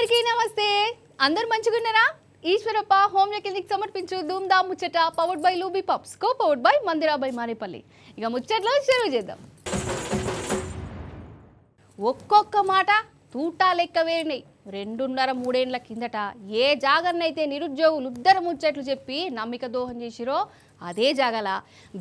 అందరికీ నమస్తే. అందరూ మంచిగున్నారా? ఈశ్వరప్ప హోమ్ క్లినిక్ సమర్పించు ధూమ్ ధామ్ ముచ్చట powered by Lubi pumps co powered by Mandira బై మారేపల్లి. ఇక ముచ్చట్లో షురూ చేద్దాం. ఒక్కొక్క మాట తూటా లెక్క వేరినాయి. 2.5-3 ఏళ్ల కిందట ఏ జాగన్నైతే నిరుద్యోగులు ఉద్దర ముచ్చట్లు చెప్పి నమ్మిక దోహం చేసిరో అదే జాగల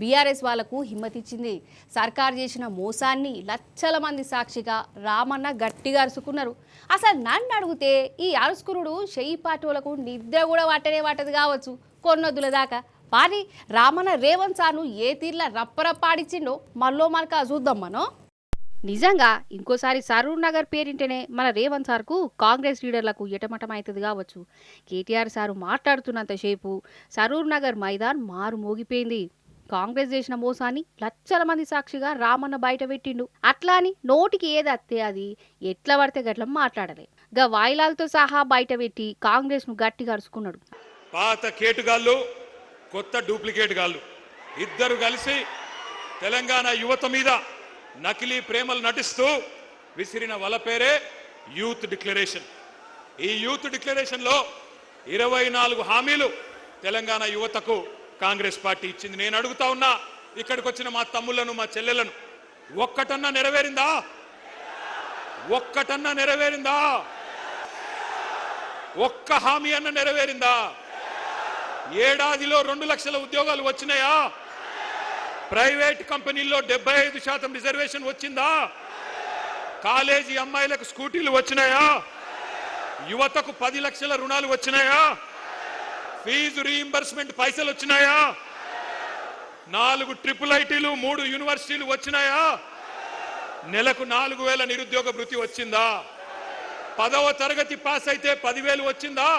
బీఆర్ఎస్ వాళ్లకు హిమ్మతిచ్చింది. సర్కారు చేసిన మోసాన్ని లక్షల మంది సాక్షిగా రామన్న గట్టిగా అరుచుకున్నారు. అసలు నన్ను అడిగితే ఈ అరుచుకునుడు చెయ్యి పాటోలకు నిద్ర కూడా వాటది కావచ్చు కొన్నొద్దుల దాకా. పారి రామన్న రేవంత్ సార్ను ఏ తీర్లా రప్పరప్పాడిచ్చిండో మళ్ళో మనక చూద్దాం మనం. నిజంగా ఇంకోసారి సరూర్ నగర్ పేరింటేనే మన రేవంత్ సార్కు కాంగ్రెస్ లీడర్లకు ఎటమటం అవుతుంది కావచ్చు. కేటీఆర్ సారు మాట్లాడుతున్నంతసేపు సరూర్ నగర్ మైదాన్ మారు మోగిపోయింది. కాంగ్రెస్ చేసిన మోసాన్ని లక్షల మంది సాక్షిగా రామన్న బయట పెట్టిండు. అట్లా అని నోటికి ఏది అత్తే అది ఎట్లా పడితే గట్ల మాట్లాడలే. గా వాయిలాలతో సహా బయట పెట్టి కాంగ్రెస్ ను గట్టిగా అరుచుకున్నాడు. పాత కేటుగాళ్ళు కొత్త డూప్లికేట్ గాళ్ళు ఇద్దరు కలిసి తెలంగాణ యువత మీద నకిలీ ప్రేమలు నటిస్తూ విసిరిన వల పేరే యూత్ డిక్లరేషన్. ఈ యూత్ డిక్లరేషన్ లో 24 హామీలు తెలంగాణ యువతకు కాంగ్రెస్ పార్టీ ఇచ్చింది. నేను అడుగుతా ఉన్నా, ఇక్కడికి వచ్చిన మా తమ్ముళ్లను మా చెల్లెలను, ఒక్కటన్నా నెరవేరిందా? ఒక్కటన్నా నెరవేరిందా? ఒక్క హామీ అన్న నెరవేరిందా? ఏడాదిలో 2 లక్షల ఉద్యోగాలు వచ్చినాయా? ప్రైవేట్ కంపెనీల్లో 75% రిజర్వేషన్ వచ్చిందా? కాలేజీ అమ్మాయిలకు స్కూటీలు వచ్చినాయా? యువతకు 10 లక్షల రుణాలు వచ్చినాయా? ఫీజు రీయింబర్స్మెంట్ పైసలు వచ్చినాయా? 4 ట్రిపుల్ ఐటీలు 3 యూనివర్సిటీలు వచ్చినాయా? నెలకు 4,000 నిరుద్యోగ భృతి వచ్చిందా? 10వ తరగతి పాస్ అయితే 10,000 వచ్చిందా?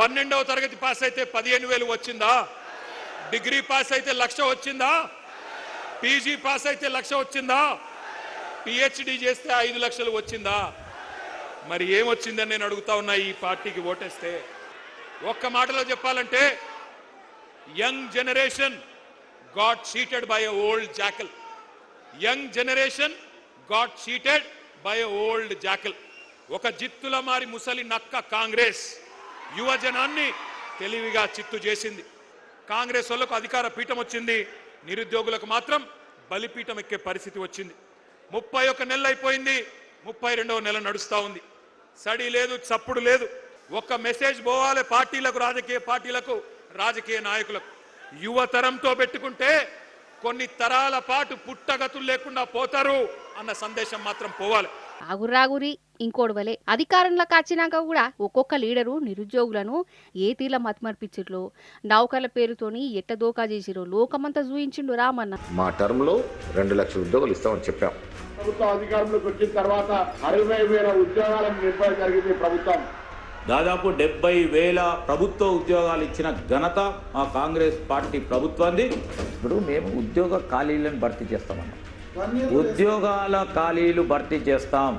12వ తరగతి పాస్ అయితే 15,000 వచ్చిందా? డిగ్రీ పాస్ అయితే 1,00,000 వచ్చిందా? పీజీ పాస్ అయితే 1,00,000 వచ్చిందా? పిహెచ్డి చేస్తే 5 లక్షలు వచ్చిందా? మరి ఏమొచ్చిందని నేను అడుగుతా ఉన్నా. ఈ పార్టీకి ఓటేస్తే ఒక్క మాటలో చెప్పాలంటే, young generation got cheated by a old jackal. Young generation got cheated by a old jackal. ఒక జిత్తుల మారి ముసలి నక్క కాంగ్రెస్ యువజనాన్ని తెలివిగా చిత్తు చేసింది. కాంగ్రెస్ వాళ్ళకు అధికార పీఠం వచ్చింది, నిరుద్యోగులకు మాత్రం బలిపీఠం ఎక్కే పరిస్థితి వచ్చింది. 31 నెలలు అయిపోయింది, 32వ నెల నడుస్తూ ఉంది. సడి లేదు, చప్పుడు లేదు. ఒక్క మెసేజ్ పోవాలి పార్టీలకు, రాజకీయ పార్టీలకు, రాజకీయ నాయకులకు. యువతరంతో పెట్టుకుంటే కొన్ని తరాల పాటు పుట్టగతులు లేకుండా పోతారు అన్న సందేశం మాత్రం పోవాలి. ఆగురాగురి ఇంకోడవలే అధికారంలోకి వచ్చినాక కూడా ఒక్కొక్క లీడరు నిరుద్యోగులను ఏ తీర్ల మతిమర్పించిట్లో నౌకర్ల పేరుతోని ఎట్ట దోకా చేసిరో లోకమంతా చూయించిండు రామన్న. మా టర్మ్ లో 2 లక్షల ఉద్యోగాలు ఇస్తామని చెప్పాం. ప్రభుత్వం అధికారంలోకి వచ్చిన తర్వాత 60,000 ఉద్యోగాలను నింపడం జరిగింది. ప్రభుత్వం దాదాపు 70,000 ప్రభుత్వ ఉద్యోగాలు ఇచ్చిన ఘనత మా కాంగ్రెస్ పార్టీ ప్రభుత్వాన్ని. ఇప్పుడు మేము ఉద్యోగ ఖాళీలను భర్తీ చేస్తామన్నాం. ఉద్యోగాల ఖాళీలు భర్తీ చేస్తాం.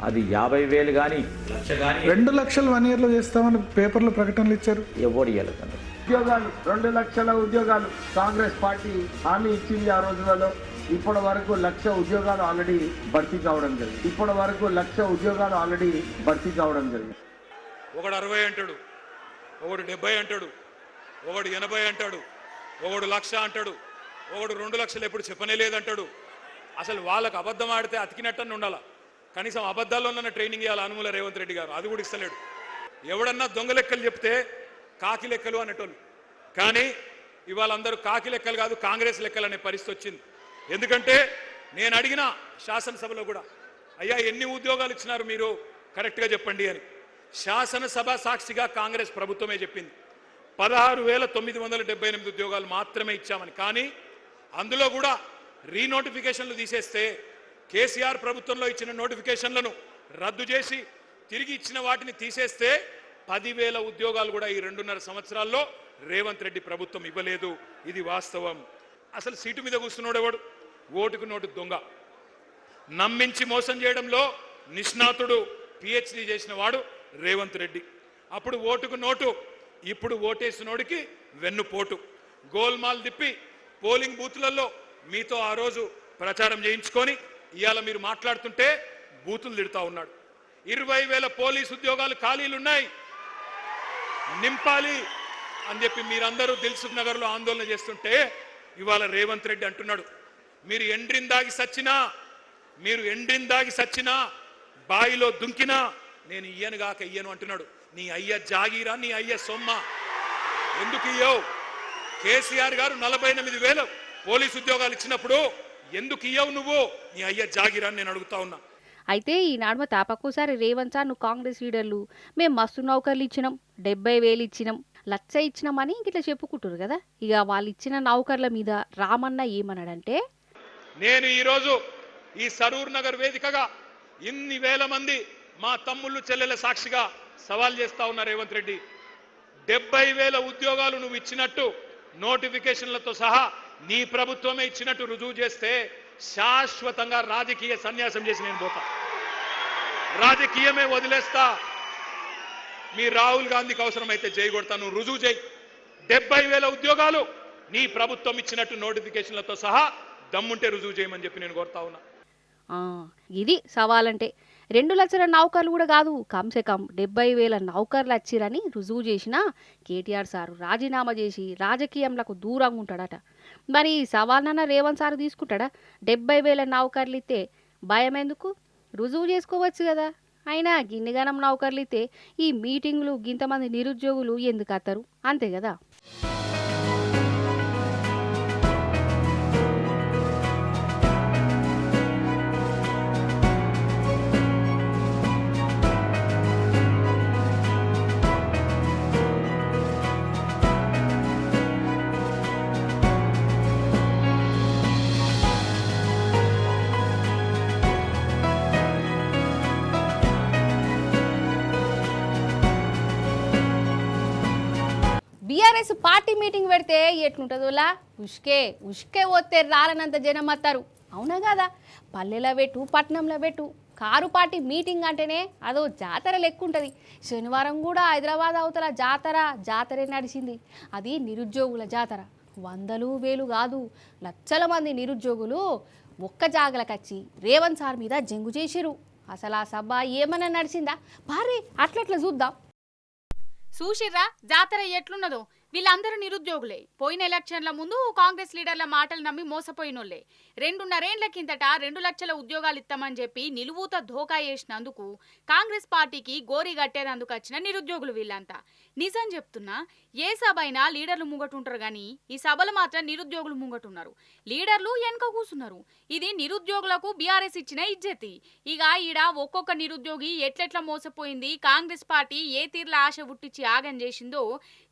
అది 50,000 కానీ 1,00,000 కానీ 2 లక్షలు 1 ఇయర్లో చేస్తామని పేపర్లో ప్రకటనలు ఇచ్చారు. ఎవరు ఇవ్వలేదు. ఉద్యోగాలు 2 లక్షల ఉద్యోగాలు కాంగ్రెస్ పార్టీ హామీ ఇచ్చింది ఆ రోజులలో. ఇప్పటి వరకు 1,00,000 ఉద్యోగాలు ఆల్రెడీ భర్తీ కావడం జరిగింది. ఇప్పటి వరకు 1,00,000 ఉద్యోగాలు ఆల్రెడీ భర్తీ కావడం జరిగింది. ఒకడు 60 అంటాడు, ఒకడు 70 అంటాడు, ఒకడు 80 అంటాడు, ఒకడు 1,00,000 అంటాడు, ఒకడు 2 లక్షలు ఎప్పుడు చెప్పనే లేదంటాడు. అసలు వాళ్ళకు అబద్ధం ఆడితే అతికినట్టని ఉండాలా. కనీసం అబద్ధాల్లోనన్న ట్రైనింగ్ ఇవ్వాలి అనుమూల రేవంత్ రెడ్డి గారు. అది కూడా ఇస్తలేడు. ఎవడన్నా దొంగ లెక్కలు చెప్తే కాకి లెక్కలు అనేటోళ్ళు. కానీ ఇవాళ అందరూ కాకి లెక్కలు కాదు, కాంగ్రెస్ లెక్కలు అనే పరిస్థితి వచ్చింది. ఎందుకంటే నేను అడిగిన శాసనసభలో కూడా, అయ్యా ఎన్ని ఉద్యోగాలు ఇచ్చినారు మీరు కరెక్ట్గా చెప్పండి అని. శాసనసభ సాక్షిగా కాంగ్రెస్ ప్రభుత్వమే చెప్పింది 16,978 ఉద్యోగాలు మాత్రమే ఇచ్చామని. కానీ అందులో కూడా రీనోటిఫికేషన్లు తీసేస్తే, కేసీఆర్ ప్రభుత్వంలో ఇచ్చిన నోటిఫికేషన్లను రద్దు చేసి తిరిగి ఇచ్చిన వాటిని తీసేస్తే 10,000 ఉద్యోగాలు కూడా ఈ 2.5 సంవత్సరాల్లో రేవంత్ రెడ్డి ప్రభుత్వం ఇవ్వలేదు. ఇది వాస్తవం. అసలు సీటు మీద కూర్చున్నాడెవడు? ఓటుకు నోటు దొంగ. నమ్మించి మోసం చేయడంలో నిష్ణాతుడు, పిహెచ్డి చేసిన వాడు రేవంత్ రెడ్డి. అప్పుడు ఓటుకు నోటు, ఇప్పుడు ఓటేసినోడికి వెన్నుపోటు. గోల్మాల్ తిప్పి పోలింగ్ బూత్లలో మీతో ఆ రోజు ప్రచారం చేయించుకొని ఇవాళ మీరు మాట్లాడుతుంటే బూతులు తిడతా ఉన్నాడు. 20,000 పోలీసు ఉద్యోగాలు ఖాళీలున్నాయి, నింపాలి అని చెప్పి మీరందరూ దిల్సుఖ్ నగర్లో ఆందోళన చేస్తుంటే ఇవాళ రేవంత్ రెడ్డి అంటున్నాడు, మీరు ఎండ్రిందాగి సచ్చినా బాయిలో దుంకినా నేను ఇయ్యను అంటున్నాడు. నీ అయ్య జాగీరా, నీ అయ్య సొమ్మ, ఎందుకు ఇయ్యవు? కేసీఆర్ గారు 48,000 పోలీసు ఉద్యోగాలు ఇచ్చినప్పుడు ఎందుకు ఇయ్యవు నువ్వు? నీ అయ్య జాగీరా నేను అడుగుతా ఉన్నా. అయితే ఈ నడుమ తాపకోసారి రేవంత్ సార్ నువ్వు కాంగ్రెస్ లీడర్లు మేము మస్తు నౌకర్లు ఇచ్చినాం, 70,000 ఇచ్చినాం, 1,00,000 ఇచ్చినామని ఇట్లా చెప్పుకుంటారు కదా. ఇక వాళ్ళు ఇచ్చిన నౌకర్ల మీద రామన్న ఏమన్నాడంటే, నేను ఈరోజు ఈ సరూర్ నగర్ వేదికగా ఇన్ని వేల మంది మా తమ్ముళ్ళు చెల్లెల సాక్షిగా సవాల్ చేస్తా ఉన్నా రేవంత్ రెడ్డి, 70,000 ఉద్యోగాలు నువ్వు ఇచ్చినట్టు నోటిఫికేషన్లతో సహా నీ ప్రభుత్వమే ఇచ్చినట్టు రుజువు చేస్తే శాశ్వతంగా రాజకీయ సన్యాసం చేసి నేను పోతా, రాజకీయమే వదిలేస్తా. మీ రాహుల్ గాంధీకి అవసరమైతే జై కొడతా, నువ్వు రుజువు చేయి. 70,000 ఉద్యోగాలు నీ ప్రభుత్వం ఇచ్చినట్టు నోటిఫికేషన్లతో సహా దమ్ముంటే రుజువు చేయమని చెప్పి నేను కోరుతా ఉన్నా. ఇది సవాలంటే 2 లక్షల నౌకర్లు కూడా కాదు, కమ్సే కమ్ 70,000 నౌకర్లు వచ్చిరని రుజువు చేసిన కేటీఆర్ సారు రాజీనామా చేసి రాజకీయంలకు దూరంగా ఉంటాడట. మరి సవాల్నన్న రేవంత్ సార్ తీసుకుంటాడా? 70,000 నౌకర్లు ఇస్తే భయం ఎందుకు? రుజువు చేసుకోవచ్చు కదా. అయినా గిన్నెగనం నౌకర్లు ఇస్తే ఈ మీటింగ్లు గింతమంది నిరుద్యోగులు ఎందుకు అత్తారు? అంతే కదా. బీఆర్ఎస్ పార్టీ మీటింగ్ పెడితే ఎట్లుంటుందోలా, ఉష్కే పోతే రాలనంత జనం వస్తారు. అవునా కదా? పల్లెలో పెట్టు, పట్టణంలో పెట్టు, కారు పార్టీ మీటింగ్ అంటేనే అదో జాతర లెక్క ఉంటుంది. శనివారం కూడా హైదరాబాద్ అవతల జాతరే నడిచింది. అది నిరుద్యోగుల జాతర. 100,000 కాదు, లక్షల మంది నిరుద్యోగులు ఒక్క జాగలకొచ్చి రేవంత్ సార్ మీద జంగు చేసిరు. అసలు ఆ సభ ఏమన్నా నడిచిందా? భారీ అట్లట్లా చూద్దాం. చూసిర్రా జాతర ఎట్లున్నదో. వీళ్ళందరూ నిరుద్యోగులే. పోయిన ఎలక్షన్ల ముందు కాంగ్రెస్ లీడర్ల మాటలు నమ్మి మోసపోయినోళ్లే. 2.5 ఏళ్ల కిందట 2 లక్షల ఉద్యోగాలు ఇస్తామని చెప్పి నిలువుత ధోకా చేసినందుకు కాంగ్రెస్ పార్టీకి గోరి కట్టేదందుకు వచ్చిన నిరుద్యోగులు వీళ్ళంతా. నిజం చెప్తున్నా, ఏ సభ అయినా లీడర్లు ముంగటుంటారు కానీ ఈ సభలు మాత్రం నిరుద్యోగులు ముంగటున్నారు. లీడర్లు వెనక కూసున్నారు. ఇది నిరుద్యోగులకు బీఆర్ఎస్ ఇచ్చిన ఇజ్జతి. ఇక ఈడ ఒక్కొక్క నిరుద్యోగి ఎట్లెట్లా మోసపోయింది, కాంగ్రెస్ పార్టీ ఏ తీర్ల ఆశ పుట్టించి ఆగం చేసిందో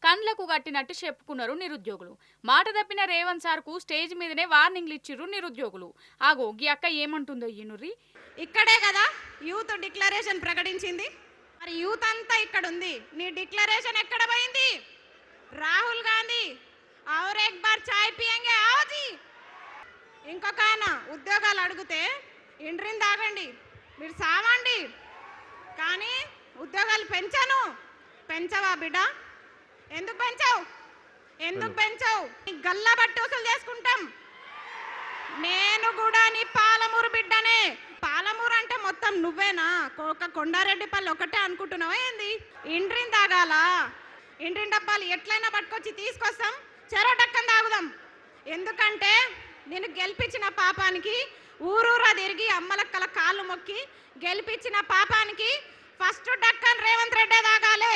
కండ్లకు కట్టినట్టు చెప్పుకున్నారు నిరుద్యోగులు. మాట తప్పిన రేవంత్ సార్ కు స్టేజ్ మీదనే వార్నింగ్లు ఇచ్చిర్రు నిరుద్యోగులు. ఆగో గీ అక్క ఏమంటుందో ఈనుర్రి. ఇక్కడే కదా యూత్ డిక్లరేషన్ ప్రకటించింది. మరి యూత్ అంతా ఇక్కడ ఉంది. నీ డిక్లరేషన్ ఎక్కడ పోయింది? రాహుల్ గాంధీ ఔర్ ఎక్ బార్ చాయ్ పియంగే ఆవజీ. ఇంకొక ఆయన ఉద్యోగాలు అడిగితే ఇండ్రిని తాగండి, మీరు సావండి, కానీ ఉద్యోగాలు పెంచవా బిడ్డ? ఎందుకు పెంచావు? నీ గల్లా బట్టి వసూలు చేసుకుంటాం. నేను కూడా నీ పాలమూరు బిడ్డనే. పాలమూరు అంటే మొత్తం నువ్వేనా? ఒక కొండారెడ్డిపల్లి ఒకటే అనుకుంటున్నావా ఏంది? ఇండ్రిని తాగాల, ఇండ్రిని డబ్బాలు ఎట్లయినా పట్టుకొచ్చి తీసుకొస్తాం, చెరో డక్కని తాగుదాం. ఎందుకంటే నేను గెలిపించిన పాపానికి ఊరూరా తిరిగి అమ్మలక్కల కాళ్ళు మొక్కి గెలిపించిన పాపానికి ఫస్ట్ డక్కన్ రేవంత్ రెడ్డి తాగాలి.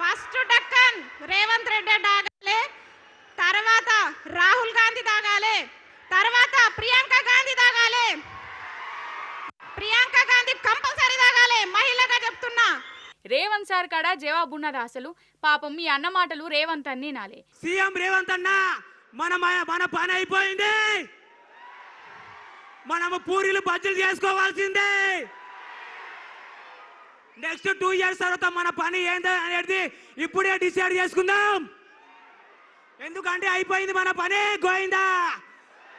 ఫస్ట్ డక్కన్ రేవంత్ రెడ్డి తాగాలి, తర్వాత రాహుల్ గాంధీ తాగాలి, తర్వాత ప్రియాంక గాంధీ తాగాలి. ప్రియాంక గాంధీ కంపల్సరీ తాగాలి, మహిళగా చెప్తున్నా. రేవంత్ సార్ కాడ జవాబున్నది. అసలు పాపం మీ అన్న మాటలు రేవంత్ అన్ని నాలే. సీఎం రేవంత్ అన్న మన పని అయిపోయింది. మనము పూరీలు బజ్జీలు చేసుకోవాల్సిందే. నెక్స్ట్ 2 ఇయర్స్ తర్వాత మన పని ఏంది అనేది ఇప్పుడే డిసైడ్ చేసుకుందాం. ఎందుకంటే అయిపోయింది మన పని. గోయిందా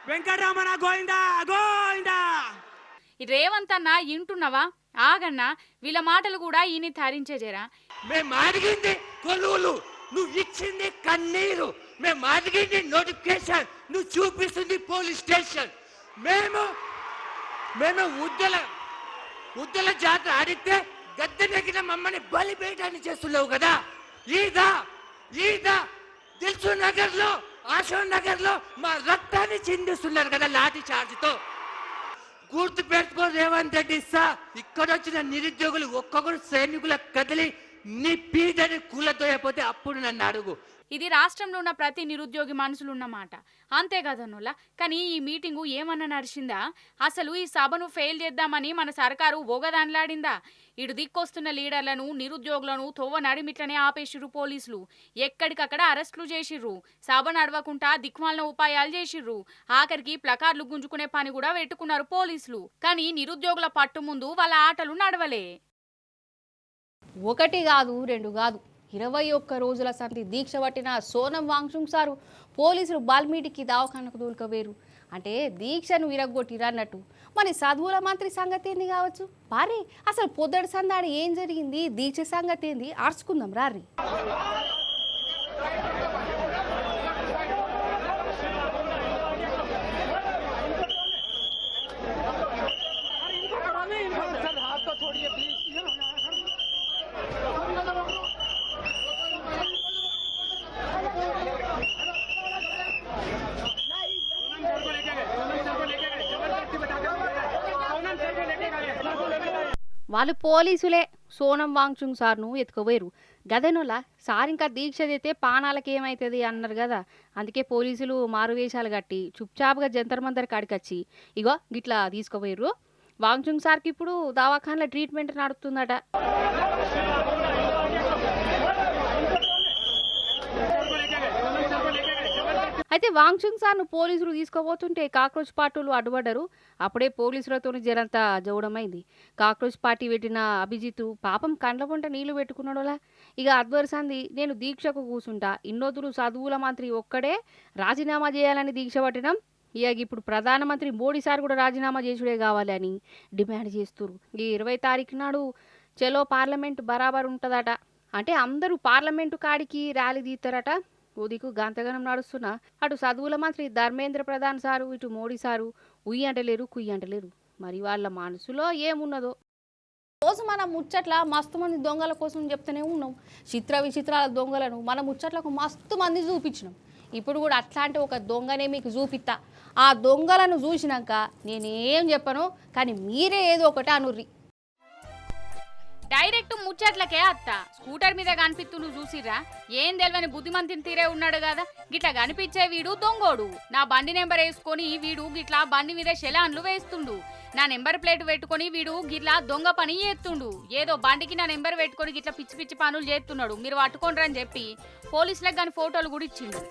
వెంకటరమణ, గోయిందా. రేవంత్ అన్న ఇంటున్నావా? ఆగన్నా, వీళ్ళ మాటలు కూడా ఈయన ధరించేజరా. మేము అడిగింది కొలువులు, నువ్వు ఇచ్చింది కన్నీరు. మేము అడిగింది నోటిఫికేషన్, నువ్వు చూపిస్తుంది పోలీస్ స్టేషన్. మేము ఉద్దల జాతర ఆడితే గద్దెనెక్కిన మమ్మల్ని బలిపేటాన్ని చేస్తున్నావు కదా. ఈదా దిల్సు నగర్ లో, అశోక్ నగర్ లో మా రక్తాన్ని చిందిస్తున్నారు కదా లాఠీ చార్జ్తో. గుర్తు పెట్టుకో రేవంత్ రెడ్డి సార్, ఇక్కడ వచ్చిన నిరుద్యోగులు ఒక్కొక్కరు సైనికుల కదిలి నీ పీటని కూలతోయపోతే అప్పుడు నన్ను అడుగు. ఇది రాష్ట్రంలో ఉన్న ప్రతి నిరుద్యోగి మనసులు ఉన్నమాట. అంతే కదనులా. కానీ ఈ మీటింగు ఏమన్నా నడిచిందా? అసలు ఈ సభను ఫెయిల్ చేద్దామని మన సర్కారు ఓగదాన్లాడిందా? ఇటు దిక్కొస్తున్న లీడర్లను, నిరుద్యోగులను తోవ నడిమిట్లనే ఆపేసిర్రు పోలీసులు. ఎక్కడికక్కడ అరెస్టులు చేసిర్రు. సభ నడవకుండా దిక్మాలిన ఉపాయాలు చేసిర్రు. ఆఖరికి ప్లకార్లు గుంజుకునే పని కూడా పెట్టుకున్నారు పోలీసులు. కానీ నిరుద్యోగుల పట్టు ముందు వాళ్ళ ఆటలు నడవలే. ఒకటి కాదు, రెండు కాదు, 21 రోజుల సంతి దీక్ష పట్టిన సోనం వాంగ్చుక్ సారు పోలీసులు బాల్మీటికి దవాఖానకు దూల్కవేరు. అంటే దీక్షను విరగొట్టిరన్నట్టు. మరి చదువుల మంత్రి సంగతి ఏంది కావచ్చు? పారి అసలు పొద్దడి సందాడి ఏం జరిగింది, దీక్ష సంగతి ఏంది ఆర్చుకుందాం రారి. వాళ్ళు పోలీసులే సోనం వాంగ్చుక్ సార్ను ఎత్తుకుపోయారు. గదనోలా సార్ ఇంకా దీక్ష చేస్తే పానాలకు ఏమవుతుంది అన్నారు కదా. అందుకే పోలీసులు మారువేషాలు కట్టి చుప్చాపుగా జంతర్ మంతర్ కాడికొచ్చి ఇగో గిట్లా తీసుకుపోయారు. వాంగ్చుక్ సార్కి ఇప్పుడు దవాఖానలో ట్రీట్మెంట్ నడుస్తుందట. అయితే వాంగ్చుక్ సార్ను పోలీసులు తీసుకోబోతుంటే కాక్రోచ్ పార్టీలు అడ్డుపడ్డారు. అప్పుడే పోలీసులతో జరంతా జవడమైంది. కాక్రోచ్ పార్టీ పెట్టిన అభిజిత్ పాపం కండ్ల పొంట నీళ్లు పెట్టుకున్నాడులా. ఇక అద్వరసంది నేను దీక్షకు కూర్చుంటా, ఇన్నోతులు చదువుల మంత్రి ఒక్కడే రాజీనామా చేయాలని దీక్ష పట్టినాం. ఇక ఇప్పుడు ప్రధానమంత్రి మోడీ సార్ కూడా రాజీనామా చేసుడే కావాలి అని డిమాండ్ చేస్తున్నారు. ఈ 20 తారీఖు నాడు చలో పార్లమెంట్ బరాబర్ ఉంటుందట. అంటే అందరూ పార్లమెంటు కాడికి ర్యాలీ తీస్తారట. ఓదికు గంతగనం నడుస్తున్నా అటు చదువుల మంత్రి ధర్మేంద్ర ప్రధాన్ సారు, ఇటు మోడీ సారు ఉయ్యి అంటలేరు, కుయ్యి అంటలేరు. మరి వాళ్ళ మనసులో ఏమున్నదో. రోజు మన ముచ్చట్ల మస్తు మంది దొంగల కోసం చెప్తూనే ఉన్నాం. చిత్ర విచిత్రాల దొంగలను మన ముచ్చట్లకు మస్తు మంది చూపించినాం. ఇప్పుడు కూడా అట్లాంటి ఒక దొంగనే మీకు చూపిస్తా. ఆ దొంగలను చూసినాక నేనేం చెప్పను, కానీ మీరే ఏదో ఒకటి అనుర్రి. డైరెక్ట్ ముచ్చట్లకే అత్త. స్కూటర్ మీద కనిపిస్తుండు చూసిర్రా? ఏం తెలియని బుద్ధిమంతిని తీరే ఉన్నాడు కదా. గిట్లా కనిపించే వీడు దొంగోడు. నా బండి నెంబర్ వేసుకొని వీడు గిట్లా బండి మీద శలాన్లు వేస్తుండు. నా నెంబర్ ప్లేట్ పెట్టుకొని వీడు గిట్లా దొంగ పని చేస్తుండు. ఏదో బండికి నా నెంబర్ పెట్టుకొని గిట్లా పిచ్చి పిచ్చి పనులు చేస్తున్నాడు. మీరు పట్టుకోండి అని చెప్పి పోలీసులకు కానీ ఫోటోలు కూడా ఇచ్చిండు.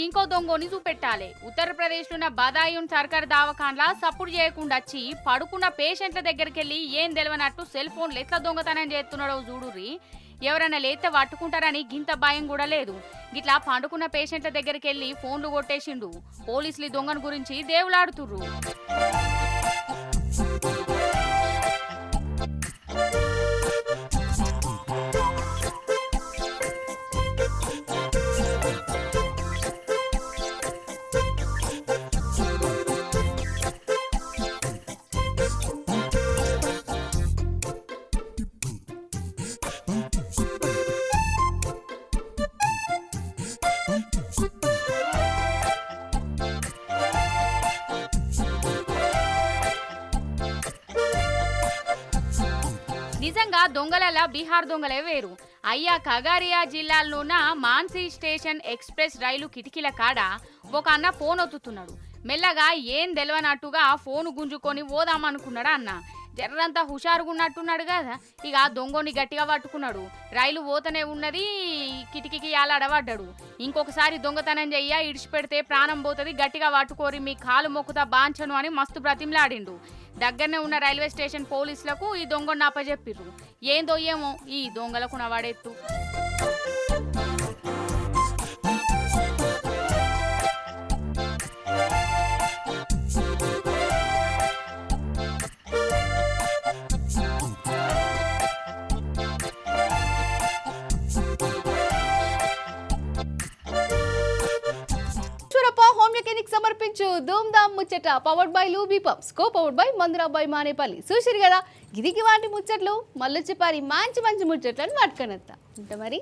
ఇంకో దొంగని చూపెట్టాలి. ఉత్తరప్రదేశ్ లో ఉన్న బదాయూన్ సర్కార్ దవాఖాన్లా సప్పుడు చేయకుండా వచ్చి పడుకున్న పేషెంట్ల దగ్గరికి వెళ్ళి ఏం తెలియనట్టు సెల్ ఫోన్లు ఎట్లా దొంగతనం చేస్తున్నాడో చూడుర్రి. ఎవరైనా లేతే పట్టుకుంటారని గింత భయం కూడా లేదు. గిట్లా పండుకున్న పేషెంట్ల దగ్గరికి వెళ్ళి ఫోన్లు కొట్టేసిండు. పోలీసులు ఈ దొంగను గురించి దేవులాడుతుర్రు. నిజంగా దొంగలలా బీహార్ దొంగలే వేరు. అయ్యా ఖగారియా జిల్లాలోన మాన్సీ స్టేషన్ ఎక్స్ప్రెస్ రైలు కిటికీల కాడ ఒక అన్న ఫోన్ ఒత్తుతున్నాడు. మెల్లగా ఏం తెలియనట్టుగా ఫోను గుంజుకొని పోదామనుకున్నాడు అన్న. జర్రంతా హుషారుగున్నట్టున్నాడు కదా. ఇక దొంగని గట్టిగా పట్టుకున్నాడు. రైలు పోతనే ఉన్నది, కిటికీకి యాలాడబడ్డాడు. ఇంకొకసారి దొంగతనం చెయ్య, ఇడిచిపెడితే ప్రాణం పోతుంది, గట్టిగా పట్టుకోరి, మీ కాలు మొక్కుతా బాంచను అని మస్తు బ్రతిమలాడిండు. దగ్గరనే ఉన్న రైల్వే స్టేషన్ పోలీసులకు ఈ దొంగను అప్పజెప్పిర్రు. ఏందో ఏమో ఈ దొంగలకు నవాడెత్తు. మీకు సమర్పించు ధూమ్ ధామ్ ముచ్చట powered by Lubi pumps co powered by మందురాబాయ్ మానేపల్లి. చూసిరు కదా గిరికి వాటి ముచ్చట్లు మళ్ళీ చెప్పారి మంచి మంచి ముచ్చట్లను పట్టుకొనేస్తా ఉంటా మరి.